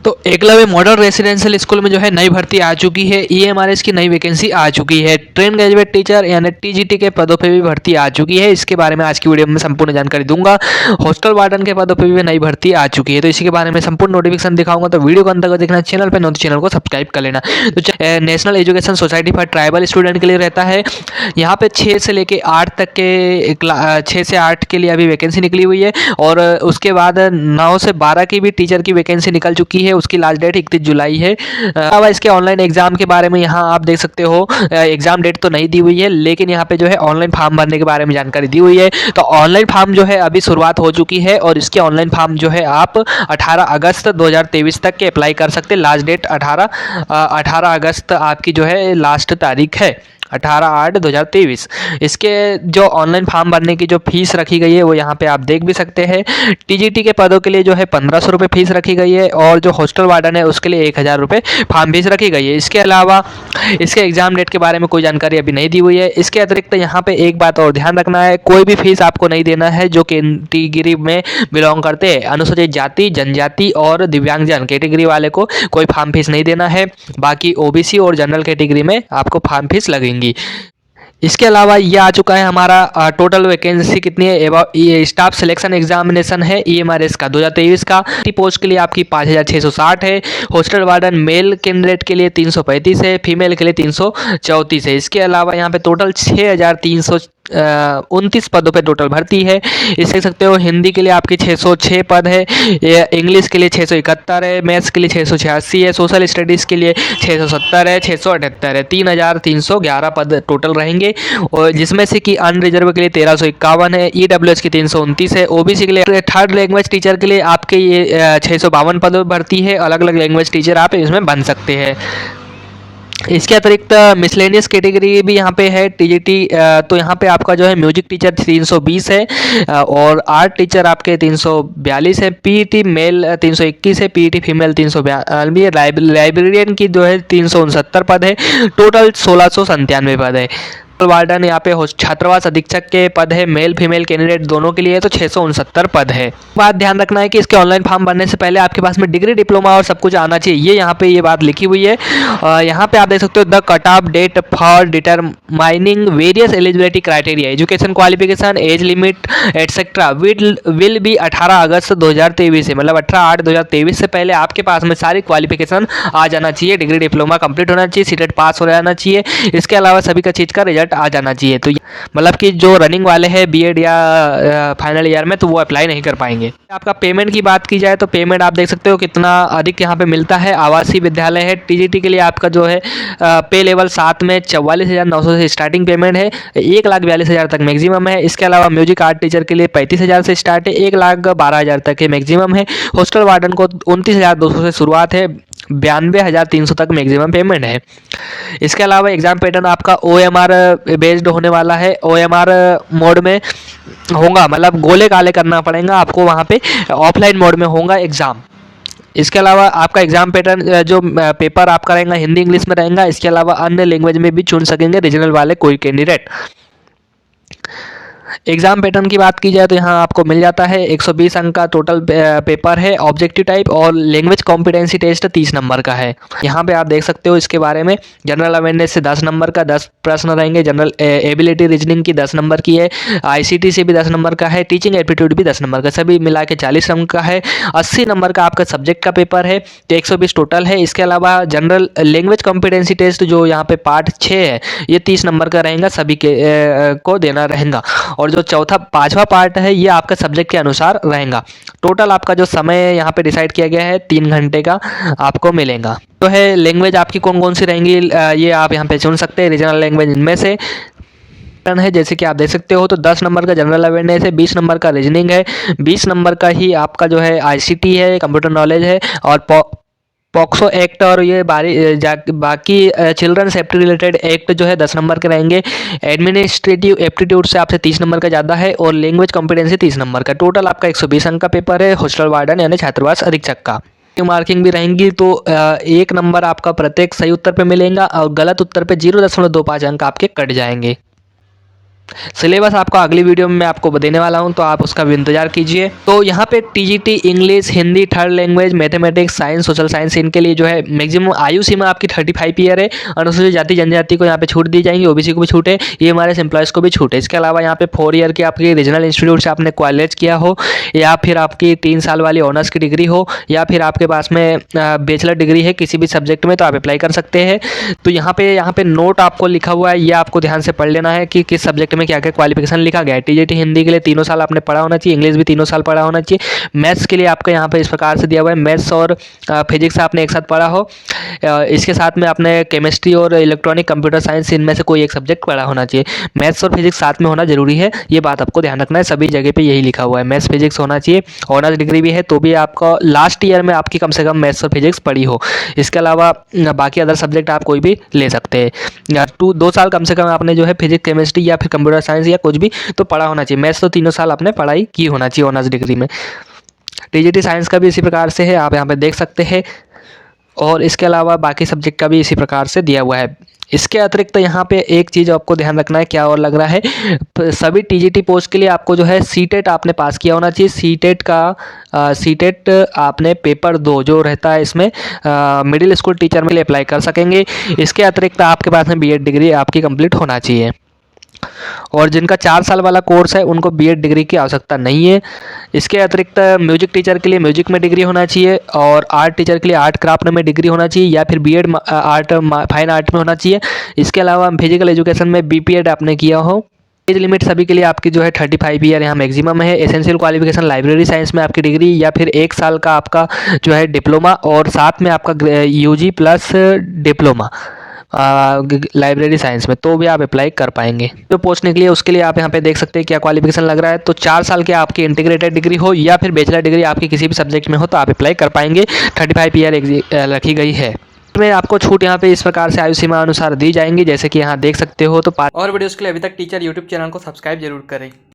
तो Eklavya model residential school में जो है नई भर्ती आ चुकी है। ईएमआरएस की नई वैकेंसी आ चुकी है। ट्रेन ग्रेजुएट टीचर यानी टीजीटी के पदों पे भी भर्ती आ चुकी है। इसके बारे में आज की वीडियो में संपूर्ण जानकारी दूंगा। हॉस्टल वार्डन के पदों पे भी नई भर्ती आ चुकी है, तो इसी के बारे में संपूर्ण नोटिफिकेशन दिखाऊंगा। तो वीडियो को अंत तक देखना, चैनल पर नए तो चैनल को सब्सक्राइब कर लेना। तो national education society for tribal student के लिए रहता है। यहाँ पे 6 से लेके 8 तक के 6 से 8 के लिए अभी वैकेंसी निकली हुई है, और उसके बाद 9 से 12 की भी टीचर की वैकेंसी निकल चुकी है। उसकी लास्ट डेट 31 जुलाई है। अब इसके ऑनलाइन एग्जाम के बारे में यहाँ आप देख सकते हो, एग्जाम डेट तो नहीं दी हुई है, लेकिन यहाँ पे जो है ऑनलाइन फॉर्म भरने के बारे में जानकारी दी हुई है। तो ऑनलाइन फॉर्म जो है अभी शुरुआत हो चुकी है, और इसके ऑनलाइन फॉर्म जो है आप 18 अगस्त 2023 तक के अप्लाई कर सकते हैं। लास्ट डेट 18 अगस्त आपकी जो है लास्ट तारीख है, 18/8/2023। इसके जो ऑनलाइन फॉर्म भरने की जो फीस रखी गई है वो यहाँ पे आप देख भी सकते हैं। टीजीटी के पदों के लिए जो है 1500 रुपये फीस रखी गई है, और जो हॉस्टल वार्डन है उसके लिए 1000 रुपये फॉर्म फीस रखी गई है। इसके अलावा इसके एग्जाम डेट के बारे में कोई जानकारी अभी नहीं दी हुई है। इसके अतिरिक्त यहाँ पे एक बात और ध्यान रखना है, कोई भी फीस आपको नहीं देना है जो कैटेगरी में बिलोंग करते हैं। अनुसूचित जाति, जनजाति और दिव्यांगजन कैटेगरी वाले को कोई फॉर्म फीस नहीं देना है। बाकी ओबीसी और जनरल कैटेगरी में आपको फॉर्म फीस लगेंगी। इसके अलावा ये आ चुका है हमारा टोटल वैकेंसी कितनी है। ये स्टाफ सिलेक्शन एग्जामिनेशन है ईएमआरएस का 2023 का। पोस्ट के लिए आपकी 5660 है। हॉस्टल वार्डन मेल कैंडिडेट के लिए 335 है, फीमेल के लिए 334 है। इसके अलावा यहाँ पे टोटल 6329 पदों पे टोटल भर्ती है। इस देख सकते हो, हिंदी के लिए आपकी 606 पद है, इंग्लिश के लिए 671 है, मैथ्स के लिए 686 है, सोशल स्टडीज़ के लिए 670 है, 678 है। 3311 पद टोटल रहेंगे, और जिसमें से कि अनरिजर्व के लिए 1351 है, ईडब्ल्यूएस की 329 है। ओबीसी के लिए थर्ड लैंग्वेज टीचर के लिए आपके ये 652 पद भर्ती है। अलग अलग लैंग्वेज टीचर आप इसमें बन सकते हैं। इसके अतिरिक्त मिसलेनियस कैटेगरी भी यहाँ पे है टीजीटी। तो यहाँ पे आपका जो है म्यूजिक टीचर 320 है, और आर्ट टीचर आपके 342 है, पीईटी मेल 321 है, पीईटी फीमेल 392 है, लाइब्रेरियन की जो है 369 पद है। टोटल 1697 पद है। वार्डन यहाँ पे छात्रावास अधीक्षक के पद है, मेल फीमेल कैंडिडेट दोनों के लिए, तो 669 पद है। बात ध्यान रखना है कि इसके ऑनलाइन फॉर्म भरने से पहले आपके पास में डिग्री, डिप्लोमा और सब कुछ आना चाहिए। ये यहाँ पे ये बात लिखी हुई है। यहाँ पे आप देख सकते हो, the cut off date for determining various eligibility criteria, education qualification, age limit etcetera will be 18 August 2023 से, मतलब 18/8/2023 से पहले आपके पास में सारी क्वालिफिकेशन आ जाना चाहिए। डिग्री डिप्लोमा कंप्लीट होना चाहिए, सीटेट पास हो जाना चाहिए। इसके अलावा सभी का चीज़ का रिजल्ट आ जाना चाहिए। तो मतलब कि जो रनिंग वाले हैं बीएड या फाइनल ईयर में, तो वो अप्लाई नहीं कर पाएंगे। आपका पेमेंट की बात की जाए तो पेमेंट आप देख सकते हो कितना अधिक यहाँ पे मिलता है। आवासीय विद्यालय है टीजीटी के लिए, आपका जो है पे लेवल 7 में 44,900 से स्टार्टिंग पेमेंट है, 1,42,000 तक मैक्सिमम है। इसके अलावा म्यूजिक आर्ट टीचर के लिए 35,000 से स्टार्ट है, 1,12,000 तक के मैक्सिमम है। हॉस्टल वार्डन को 29,200 से शुरुआत है, 92,300 तक मैक्सिमम पेमेंट है। इसके अलावा एग्जाम पैटर्न आपका ओएमआर बेस्ड होने वाला है। ओएमआर मोड में होगा, मतलब गोले काले करना पड़ेगा आपको, वहाँ पे ऑफलाइन मोड में होगा एग्ज़ाम। इसके अलावा आपका एग्जाम पैटर्न जो पेपर आपका रहेगा हिंदी इंग्लिश में रहेगा। इसके अलावा अन्य लैंग्वेज में भी चुन सकेंगे रीजनल वाले कोई कैंडिडेट। एग्जाम पैटर्न की बात की जाए तो यहाँ आपको मिल जाता है 120 अंक का टोटल पेपर है, ऑब्जेक्टिव टाइप, और लैंग्वेज कॉम्पिटेंसी टेस्ट 30 नंबर का है। यहाँ पे आप देख सकते हो इसके बारे में। जनरल अवेयरनेस से 10 नंबर का 10 प्रश्न रहेंगे, जनरल एबिलिटी रीजनिंग की 10 नंबर की है, आईसीटी से भी 10 नंबर का है, टीचिंग एप्टीट्यूड भी 10 नंबर का, सभी मिला के 40 नंबर का है। 80 नंबर का आपका सब्जेक्ट का पेपर है, तो 120 टोटल है। इसके अलावा जनरल लैंग्वेज कॉम्पिटेंसी टेस्ट जो यहाँ पे पार्ट 6 है, ये 30 नंबर का रहेगा, सभी के को देना रहेगा। और जो चौथा 5वां पार्ट है, ये आपका सब्जेक्ट के अनुसार रहेगा। टोटल आपका जो समय यहाँ पे डिसाइड किया गया है 3 घंटे का आपको मिलेगा। तो है लैंग्वेज आपकी कौन कौन सी रहेंगी, ये आप यहाँ पे चुन सकते हैं। रीजनल लैंग्वेज इनमें से है, जैसे कि आप देख सकते हो, तो 10 नंबर का जनरल अवेयरनेस है, 20 नंबर का रीजनिंग है, 20 नंबर का ही आपका जो है आईसीटी है, कंप्यूटर नॉलेज है, और पॉक्सो एक्ट और ये बाकी चिल्ड्रन सेफ्टी रिलेटेड एक्ट जो है 10 नंबर के रहेंगे। एडमिनिस्ट्रेटिव एप्टीट्यूड से आपसे 30 नंबर का ज़्यादा है, और लैंग्वेज कॉम्पिटेंसी 30 नंबर का। टोटल आपका 120 अंक का पेपर है हॉस्टल वार्डन यानी छात्रावास अधीक्षक का। मार्किंग भी रहेंगी, तो 1 नंबर आपका प्रत्येक सही उत्तर पे मिलेगा, और गलत उत्तर पे 0.25 अंक आपके कट जाएंगे। सिलेबस आपका अगली वीडियो में मैं आपको देने वाला हूं, तो आप उसका भी इंतजार कीजिए। तो यहाँ पे TGT English, Hindi, third language, mathematics, science, social science, इनके लिए जो है मैक्सिमम आयु सीमा आपकी 35 ईयर है। अनुसूचित जाति जनजाति को यहाँ पे छूट दी जाएंगी, ओबीसी को भी छूट है, ये हमारे एम्प्लॉयज़ को भी छूट है। इसके अलावा यहाँ पे 4 ईयर की आपकी रीजनल इंस्टीट्यूट से आपने कॉलेज किया हो, या फिर आपकी 3 साल वाली ऑनर्स की डिग्री हो, या फिर आपके पास में बैचलर डिग्री है किसी भी सब्जेक्ट में, तो आप अप्लाई कर सकते हैं। तो यहाँ पे नोट आपको लिखा हुआ है, ये आपको ध्यान से पढ़ लेना है कि किस सब्जेक्ट में क्या क्या क्वालिफिकेशन लिखा गया है। टीजीटी हिंदी के लिए 3 साल आपने पढ़ा होना चाहिए, इंग्लिश भी 3 साल पढ़ा होना चाहिए। मैथ्स के लिए आपका यहाँ पे इस प्रकार से दिया हुआ है, मैथ्स और फिजिक्स आपने एक साथ पढ़ा हो। इसके साथ में आपने केमिस्ट्री और इलेक्ट्रॉनिक कंप्यूटर साइंस, इनमें से कोई एक सब्जेक्ट पढ़ा होना चाहिए। मैथ्स और फिजिक्स साथ में होना जरूरी है, ये बात आपको ध्यान रखना है। सभी जगह पे यही लिखा हुआ है, मैथ्स फिजिक्स होना चाहिए। ऑनर्स डिग्री भी है तो भी आपका लास्ट ईयर में आपकी कम से कम मैथ्स और फिजिक्स पढ़ी हो। इसके अलावा बाकी अदर सब्जेक्ट आप कोई भी ले सकते हैं। 2 साल कम से कम आपने जो है फिजिक्स, केमिस्ट्री या फिर कंप्यूटर साइंस या कुछ भी तो पढ़ा होना चाहिए। मैथ्स तो 3 साल आपने पढ़ाई की होना चाहिए ऑनर्स डिग्री में। टीजीटी साइंस का भी इसी प्रकार से है, आप यहाँ पे देख सकते हैं। और इसके अलावा बाकी सब्जेक्ट का भी इसी प्रकार से दिया हुआ है। इसके अतिरिक्त यहाँ पे एक चीज़ आपको ध्यान रखना है, क्या और लग रहा है, सभी टीजीटी पोस्ट के लिए आपको जो है सीटेट आपने पास किया होना चाहिए। सीटेट आपने पेपर 2 जो रहता है इसमें मिडिल स्कूल टीचर के लिए अप्लाई कर सकेंगे। इसके अतिरिक्त आपके पास में बीएड डिग्री आपकी कंप्लीट होना चाहिए। और जिनका 4 साल वाला कोर्स है उनको बीएड डिग्री की आवश्यकता नहीं है। इसके अतिरिक्त म्यूजिक टीचर के लिए म्यूजिक में डिग्री होना चाहिए, और आर्ट टीचर के लिए आर्ट क्राफ्ट में डिग्री होना चाहिए, या फिर बीएड आर्ट फाइन आर्ट में होना चाहिए। इसके अलावा फिजिकल एजुकेशन में बीपीएड आपने किया हो। एज लिमिट सभी के लिए आपकी जो है 35 ईयर यहाँ मैक्सिमम है। एसेंशियल क्वालिफिकेशन लाइब्रेरी साइंस में आपकी डिग्री, या फिर 1 साल का आपका जो है डिप्लोमा, और साथ में आपका UG plus diploma library science में, तो भी आप अप्लाई कर पाएंगे। जो पोस्ट निकली है उसके लिए आप यहाँ पे देख सकते हैं क्या क्वालिफिकेशन लग रहा है। तो 4 साल के आपकी इंटीग्रेटेड डिग्री हो, या फिर बैचलर डिग्री आपकी किसी भी सब्जेक्ट में हो, तो आप अप्लाई कर पाएंगे। 35 ईयर रखी गई है। में आपको छूट यहाँ पे इस प्रकार से आयु सीमा अनुसार दी जाएंगी, जैसे कि यहाँ देख सकते हो। तो और वीडियोस के लिए अभी तक टीचर यूट्यूब चैनल को सब्सक्राइब जरूर करें।